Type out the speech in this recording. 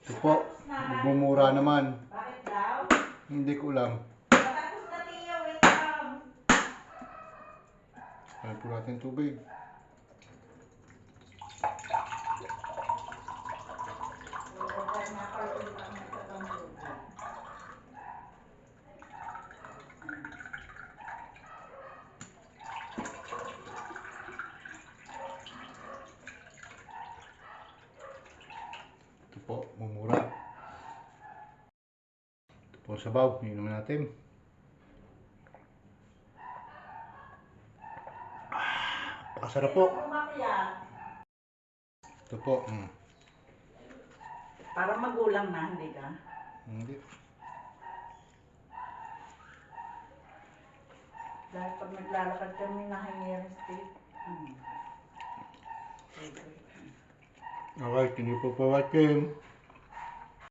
Ito po, bumura naman. Bakit daw? Hindi ko alam. Matapos na tiyo, wait lang. Alam po natin tubig. Ito po, bumura. Ito po sabaw, inumin natin. Pakasarap po. Ito po. Para magulang na, hindi ka? Hindi. Dahil pag naglalakad kami nahingi steak. Okay, thank you po for watching.